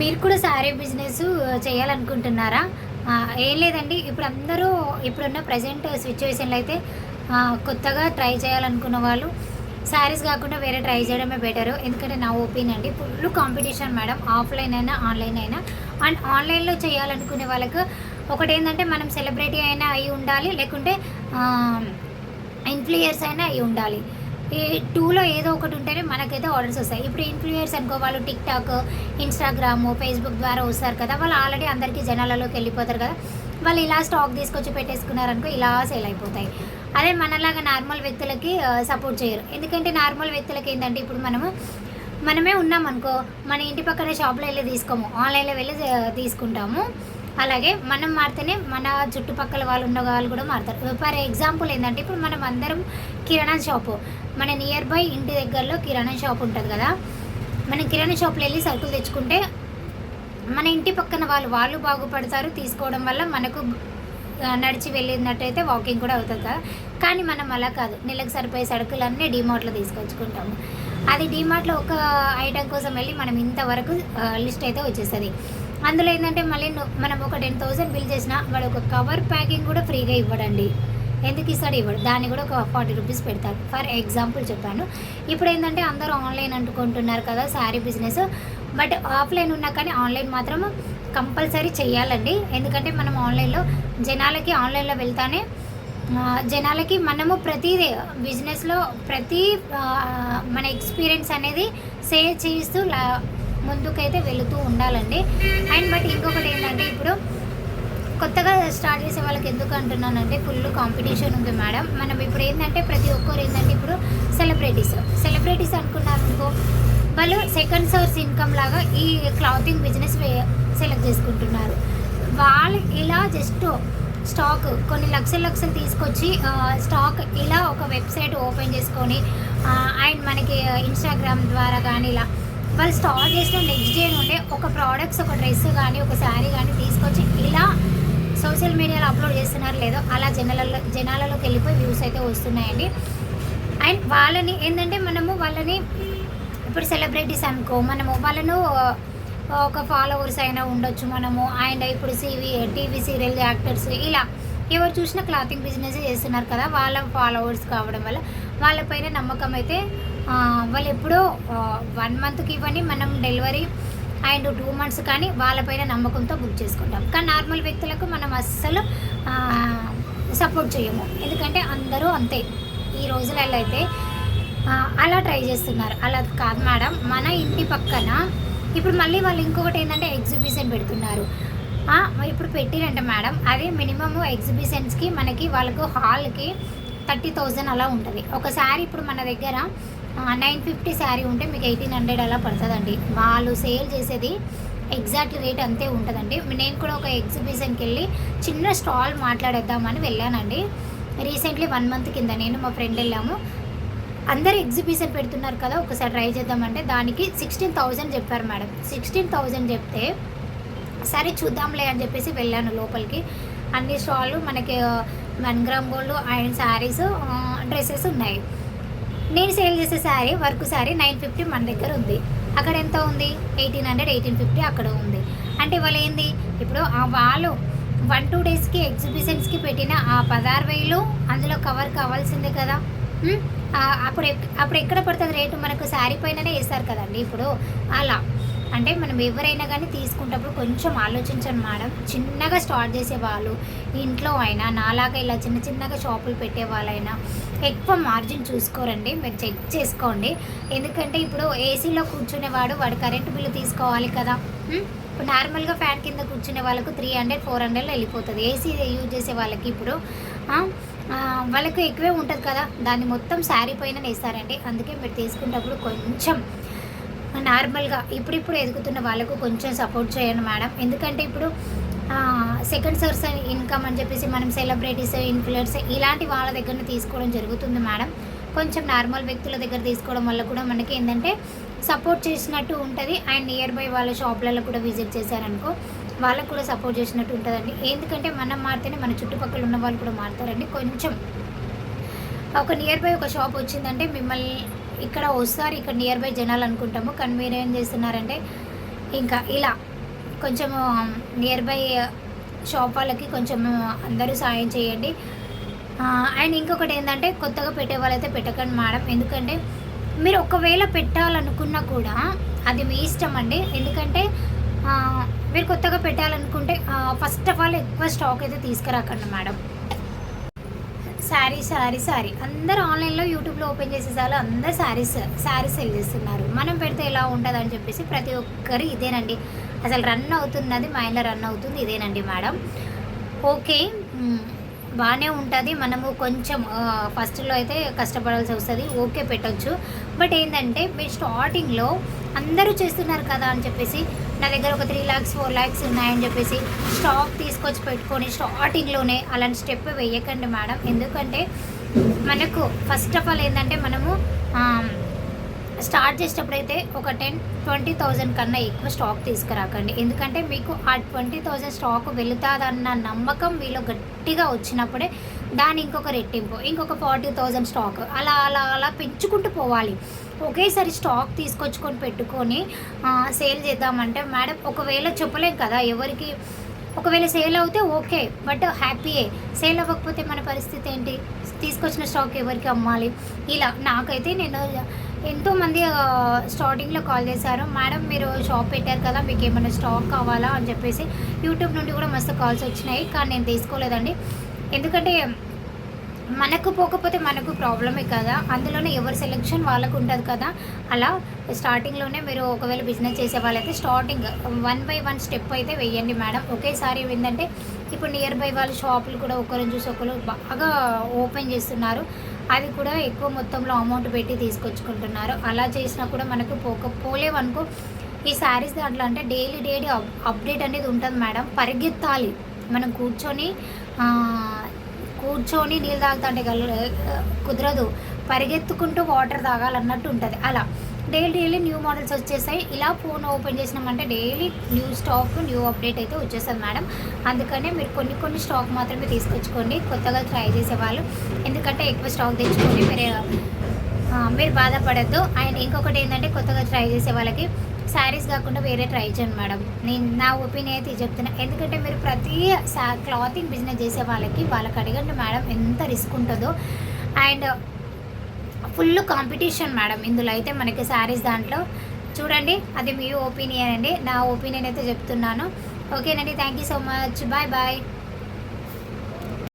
మీరు కూడా శారీ బిజినెస్ చేయాలనుకుంటున్నారా? ఏం లేదండి. ఇప్పుడు అందరూ ఇప్పుడున్న ప్రెజెంట్ సిట్యుయేషన్‌లో అయితే కొత్తగా ట్రై చేయాలనుకున్న వాళ్ళు శారీస్ కాకుండా వేరే ట్రై చేయడమే బెటరు. ఎందుకంటే నా ఒపీనియన్ అండి. Full competition madam. ఆఫ్‌లైన్ అయినా, ఆన్‌లైన్ అయినా. అండ్ ఆన్‌లైన్‌లో చేయాలనుకునే వాళ్ళకు ఒకటేందంటే మనం సెలబ్రిటీ అయినా అయి ఉండాలి. లేకుంటే ఇన్‌ఫ్లుయర్స్ అయినా అయి ఉండాలి. ఈ 2లో ఏదో ఒకటి ఉంటేనే మనకైతే ఆర్డర్స్ వస్తాయి. ఇప్పుడు ఇన్‌ఫ్లుయర్స్ అనుకో వాళ్ళు టిక్‌టాక్, ఇన్‌స్టాగ్రాము, ఫేస్‌బుక్ ద్వారా వస్తారు కదా! వాళ్ళు ఆల్రెడీ అందరికీ జనాలలోకి వెళ్ళిపోతారు కదా! వాళ్ళు ఇలా స్టాక్ తీసుకొచ్చి పెట్టేసుకున్నారనుకో ఇలా సేల్ అయిపోతాయి. అదే మనలాగా నార్మల్ వ్యక్తులకి సపోర్ట్ చేయరు. ఎందుకంటే నార్మల్ వ్యక్తులకి ఏందంటే ఇప్పుడు మనమే ఉన్నామనుకో మన ఇంటి పక్కన షాప్‌లో ఎళ్లి తీసుకోము. ఆన్‌లైన్‌లో వెళ్ళి తీసుకుంటాము. అలాగే మనం మారితేనే మన చుట్టుపక్కల వాళ్ళు ఉన్న వాళ్ళు కూడా మారుతారు. ఫర్ ఎగ్జాంపుల్ ఏందంటే ఇప్పుడు మనం అందరం కిరాణా షాపు మన నియర్ బై ఇంటి దగ్గరలో కిరాణా షాప్ ఉంటది కదా! మనం కిరాణా షాప్‌లో ఎళ్లి సరుకులు తెచ్చుకుంటే మన ఇంటి పక్కన వాళ్ళు బాగుపడతారు. తీసుకోవడం వల్ల మనకు నడిచి వెళ్ళినట్టయితే వాకింగ్ కూడా అవుతుంది కదా! కానీ మనం అలా కాదు. నెలకు సరిపోయే సరుకులన్నీ డీమార్ట్‌లో తీసుకొచ్చుకుంటాము. అది డీమార్ట్‌లో ఒక ఐటెమ్ కోసం వెళ్ళి మనం ఇంతవరకు లిస్ట్ అయితే వచ్చేస్తది. అందులో ఏందంటే మళ్ళీ మనం ఒక 10,000 బిల్ చేసినా వాడు ఒక కవర్ ప్యాకింగ్ కూడా ఫ్రీగా ఇవ్వడండి. ఎందుకు ఇస్తాడు? ఇవ్వడు. దాన్ని కూడా ఒక 40 రూపీస్ పెడతారు. ఫర్ ఎగ్జాంపుల్ చెప్పాను. ఇప్పుడేందంటే అందరూ ఆన్‌లైన్ అంటుకుంటున్నారు కదా! శారీ బిజినెస్. బట్ ఆఫ్‌లైన్ ఉన్నా కానీ ఆన్‌లైన్ మాత్రం కంపల్సరీ చెయ్యాలండి. ఎందుకంటే మనం ఆన్‌లైన్‌లో జనాలకి ఆన్‌లైన్‌లో వెళ్తానే జనాలకి మనము ప్రతీది బిజినెస్‌లో ప్రతి మన ఎక్స్‌పీరియన్స్ అనేది షేర్ చేస్తూ ముందుకైతే వెళుతూ ఉండాలండి. అండ్ బట్ ఇంకొకటి ఏంటంటే ఇప్పుడు కొత్తగా స్టార్ట్ చేసే వాళ్ళకి ఎందుకు అంటున్నానంటే ఫుల్ కాంపిటీషన్ ఉంది మేడం. మనం ఇప్పుడు ఏంటంటే ప్రతి ఒక్కరు ఏంటంటే ఇప్పుడు సెలబ్రిటీస్ అనుకున్నారనుకో వాళ్ళు సెకండ్ సోర్స్ ఇన్కమ్ లాగా ఈ క్లాతింగ్ బిజినెస్ సెలెక్ట్ చేసుకుంటున్నారు. వాళ్ళు ఇలా జస్ట్ స్టాక్ కొన్ని లక్షలు తీసుకొచ్చి స్టాక్ ఇలా ఒక వెబ్సైట్ ఓపెన్ చేసుకొని అండ్ మనకి ఇన్స్టాగ్రామ్ ద్వారా కానీ ఇలా వాళ్ళు స్టార్ట్ చేసిన నెక్స్ట్ డే నుండే ఒక ప్రోడక్ట్స్ ఒక డ్రెస్ కానీ ఒక శారీ కానీ తీసుకొచ్చి ఇలా సోషల్ మీడియాలో అప్లోడ్ చేస్తున్నారు లేదో అలా జనాలలోకి వెళ్ళిపోయి వ్యూస్ అయితే వస్తున్నాయండి. అండ్ వాళ్ళని ఏంటంటే మనము వాళ్ళని ఇప్పుడు సెలబ్రిటీస్ అనుకో మనము వాళ్ళను ఒక ఫాలోవర్స్ అయినా ఉండొచ్చు మనము. అండ్ ఇప్పుడు టీవీ సీరియల్ యాక్టర్స్ ఇలా ఎవరు చూసినా క్లాతింగ్ బిజినెస్ చేస్తున్నారు కదా! వాళ్ళ ఫాలోవర్స్ కావడం వల్ల వాళ్ళపైన నమ్మకం అయితే వాళ్ళు ఎప్పుడో 1 మంత్కి ఇవ్వని మనం డెలివరీ అండ్ 2 మంత్స్ కానీ వాళ్ళపైన నమ్మకంతో బుక్ చేసుకుంటాం. కానీ నార్మల్ వ్యక్తులకు మనం అస్సలు సపోర్ట్ చేయము. ఎందుకంటే అందరూ అంతే ఈ రోజులలో అయితే అలా ట్రై చేస్తున్నారు. అలా కాదు మేడం. మన ఇంటి పక్కన ఇప్పుడు మళ్ళీ వాళ్ళు ఇంకొకటి ఏంటంటే ఎగ్జిబిషన్ పెడుతున్నారు. ఇప్పుడు పెట్టిరంట మేడం అది మినిమమ్ ఎగ్జిబిషన్స్కి మనకి వాళ్ళకు హాల్కి 30,000 అలా ఉంటుంది. ఒక శారీ ఇప్పుడు మన దగ్గర 950 శారీ ఉంటే మీకు 1,800 అలా పడుతుందండి. వాళ్ళు సేల్ చేసేది ఎగ్జాక్ట్ రేట్ అంతే ఉంటుందండి. నేను కూడా ఒక ఎగ్జిబిషన్కి వెళ్ళి చిన్న స్టాల్ మాట్లాడేద్దామని వెళ్ళానండి. రీసెంట్లీ 1 మంత్ కింద నేను మా ఫ్రెండ్ వెళ్ళాము. అందరు ఎగ్జిబిషన్ పెడుతున్నారు కదా ఒకసారి ట్రై చేద్దామంటే దానికి 16,000 చెప్పారు మేడం. 16,000 చెప్తే సరే చూద్దాంలే అని చెప్పేసి వెళ్ళాను లోపలికి. అన్ని స్టాళ్ళు మనకి 1 gram gold and saris dresses ఉన్నాయి. నేను సేల్ చేసే శారీ వర్క్ శారీ 950 మన దగ్గర ఉంది. అక్కడ ఎంత ఉంది? 1,800 1,850 అక్కడ ఉంది. అంటే వాళ్ళు ఏంది ఇప్పుడు వాళ్ళు 1-2 డేస్కి ఎగ్జిబిషన్స్కి పెట్టిన ఆ 16,000 అందులో కవర్ కావాల్సిందే కదా! అప్పుడు ఎక్కడ పడుతుంది రేటు? మనకు శారీ పైననే వేస్తారు కదండి ఇప్పుడు. అలా అంటే మనం ఎవరైనా కానీ తీసుకునేటప్పుడు కొంచెం ఆలోచించండి మేడం. చిన్నగా స్టార్ట్ చేసేవాళ్ళు ఇంట్లో అయినా నాలాగా ఇలా చిన్నగా షాపులు పెట్టే వాళ్ళైనా ఎక్కువ మార్జిన్ చూసుకోరండి. మీరు చెక్ చేసుకోండి. ఎందుకంటే ఇప్పుడు ఏసీలో కూర్చునేవాడు వాడు కరెంటు బిల్లు తీసుకోవాలి కదా! ఇప్పుడు నార్మల్గా ఫ్యాన్ కింద కూర్చునే వాళ్ళకు 300 400 వెళ్ళిపోతుంది. ఏసీ యూజ్ చేసే వాళ్ళకి ఇప్పుడు వాళ్ళకు ఎక్కువే ఉంటుంది కదా! దాన్ని మొత్తం శారీ పైన వేస్తారండి. అందుకే మీరు తీసుకునేటప్పుడు కొంచెం నార్మల్గా ఇప్పుడిప్పుడు ఎదుగుతున్న వాళ్ళకు కొంచెం సపోర్ట్ చేయండి మేడం. ఎందుకంటే ఇప్పుడు సెకండ్ సోర్స్ ఇన్కమ్ అని చెప్పేసి మనం సెలబ్రిటీస్ ఇన్ఫ్లుయర్స్ ఇలాంటి వాళ్ళ దగ్గర తీసుకోవడం జరుగుతుంది మేడం. కొంచెం నార్మల్ వ్యక్తుల దగ్గర తీసుకోవడం వల్ల కూడా మనకి ఏంటంటే సపోర్ట్ చేసినట్టు ఉంటుంది. అండ్ నియర్ బై వాళ్ళ షాప్లలో కూడా విజిట్ చేశారనుకో వాళ్ళకు కూడా సపోర్ట్ చేసినట్టు ఉంటుందండి. ఎందుకంటే మనం మారితేనే మన చుట్టుపక్కల ఉన్న వాళ్ళు కూడా మారుతారండి. కొంచెం ఒక నియర్ బై ఒక షాప్ వచ్చిందంటే మిమ్మల్ని ఇక్కడ వస్తారు, ఇక్కడ నియర్ బై జనాలు అనుకుంటాము. కానీ మీరు ఏం చేస్తున్నారంటే ఇంకా ఇలా కొంచెము నియర్ బై షాప్ వాళ్ళకి కొంచెము అందరూ సాయం చేయండి. అండ్ ఇంకొకటి ఏంటంటే కొత్తగా పెట్టే వాళ్ళైతే పెట్టకండి మేడం. ఎందుకంటే మీరు ఒకవేళ పెట్టాలనుకున్నా కూడా అది మీ ఇష్టం అండి. ఎందుకంటే మీరు కొత్తగా పెట్టాలనుకుంటే ఫస్ట్ ఆఫ్ ఆల్ ఎక్కువ స్టాక్ అయితే తీసుకురాకండి మేడం. శారీ అందరూ ఆన్లైన్లో యూట్యూబ్లో ఓపెన్ చేసేసారు, అందరు శారీస్ సెల్ చేస్తున్నారు. మనం పెడితే ఎలా ఉంటుందని చెప్పేసి ప్రతి ఒక్కరు ఇదేనండి. అసలు రన్ అవుతున్నది, మైండ్లో రన్ అవుతుంది ఇదేనండి మేడం. ఓకే, బాగానే ఉంటుంది. మనము కొంచెం ఫస్ట్లో అయితే కష్టపడాల్సి వస్తుంది. ఓకే, పెట్టొచ్చు. బట్ ఏంటంటే మీరు స్టార్టింగ్లో అందరూ చేస్తున్నారు కదా అని చెప్పేసి నా దగ్గర ఒక 3 lakhs 4 lakhs ఉన్నాయని చెప్పేసి స్టాక్ తీసుకొచ్చి పెట్టుకొని స్టార్టింగ్లోనే అలాంటి స్టెప్ వేయకండి మేడం. ఎందుకంటే మనకు ఫస్ట్ ఆఫ్ ఆల్ ఏంటంటే మనము స్టార్ట్ చేసేటప్పుడు అయితే ఒక 10-20,000 కన్నా ఎక్కువ స్టాక్ తీసుకురాకండి. ఎందుకంటే మీకు ఆ 20,000 స్టాక్ వెళుతుందన్న నమ్మకం మీలో గట్టిగా వచ్చినప్పుడే దాని ఇంకొక రెట్టింపు, ఇంకొక 40,000 స్టాక్ అలా అలా అలా పెంచుకుంటూ పోవాలి. ఒకేసారి స్టాక్ తీసుకొచ్చుకొని పెట్టుకొని సేల్ చేద్దామంటే మేడం ఒకవేళ చెప్పలేం కదా ఎవరికి. ఒకవేళ సేల్ అవుతే ఓకే, బట్ హ్యాపీయే. సేల్ అవ్వకపోతే మన పరిస్థితి ఏంటి? తీసుకొచ్చిన స్టాక్ ఎవరికి అమ్మాలి? ఇలా నాకైతే నేను ఎంతోమంది స్టార్టింగ్లో కాల్ చేశారు, మేడం మీరు షాప్ పెట్టారు కదా మీకు ఏమైనా స్టాక్ కావాలా అని చెప్పేసి. యూట్యూబ్ నుండి కూడా మస్తు కాల్స్ వచ్చినాయి, కానీ నేను తీసుకోలేదండి. ఎందుకంటే మనకు పోకపోతే మనకు ప్రాబ్లమే కదా. అందులోనే ఎవరి సెలెక్షన్ వాళ్ళకు ఉంటుంది కదా. అలా స్టార్టింగ్లోనే మీరు ఒకవేళ బిజినెస్ చేసే వాళ్ళైతే స్టార్టింగ్ 1 by 1 స్టెప్ అయితే వేయండి మేడం. ఒకేసారి ఏంటంటే ఇప్పుడు నియర్ బై వాళ్ళ షాపులు కూడా ఒకరిని చూసి ఒకరు బాగా ఓపెన్ చేస్తున్నారు. అది కూడా ఎక్కువ మొత్తంలో అమౌంట్ పెట్టి తీసుకొచ్చుకుంటున్నారు. అలా చేసినా కూడా మనకు పోలేవనుకో ఈ శారీస్ దాంట్లో అంటే డైలీ అప్డేట్ అనేది ఉంటుంది మేడం. పరిగెత్తాలి మనం కూర్చొని నీళ్ళు తాగుతుంటే కుదరదు, పరిగెత్తుకుంటూ వాటర్ తాగాలన్నట్టు ఉంటుంది. అలా డైలీ న్యూ మోడల్స్ వచ్చేసాయి. ఇలా ఫోన్ ఓపెన్ చేసినామంటే daily new stock new update అయితే వచ్చేస్తుంది మేడం. అందుకనే మీరు కొన్ని స్టాక్ మాత్రమే తీసుకొచ్చుకోండి కొత్తగా ట్రై చేసేవాళ్ళు. ఎందుకంటే ఎక్కువ స్టాక్ తెచ్చుకోండి మీరు బాధపడద్దు. అండ్ ఇంకొకటి ఏంటంటే కొత్తగా ట్రై చేసే వాళ్ళకి శారీస్ కాకుండా వేరే ట్రై చేయండి మేడం. నేను నా ఒపీనియన్ అయితే చెప్తున్నా. ఎందుకంటే మీరు ప్రతి క్లాతింగ్ బిజినెస్ చేసే వాళ్ళకి అడగండి మేడం ఎంత రిస్క్ ఉంటుందో. అండ్ ఫుల్ కాంపిటీషన్ మేడం ఇందులో అయితే మనకి శారీస్ దాంట్లో. చూడండి, అది మీ ఒపీనియన్ అండి, నా ఒపీనియన్ అయితే చెప్తున్నాను. ఓకేనండి, thank you so much, bye bye.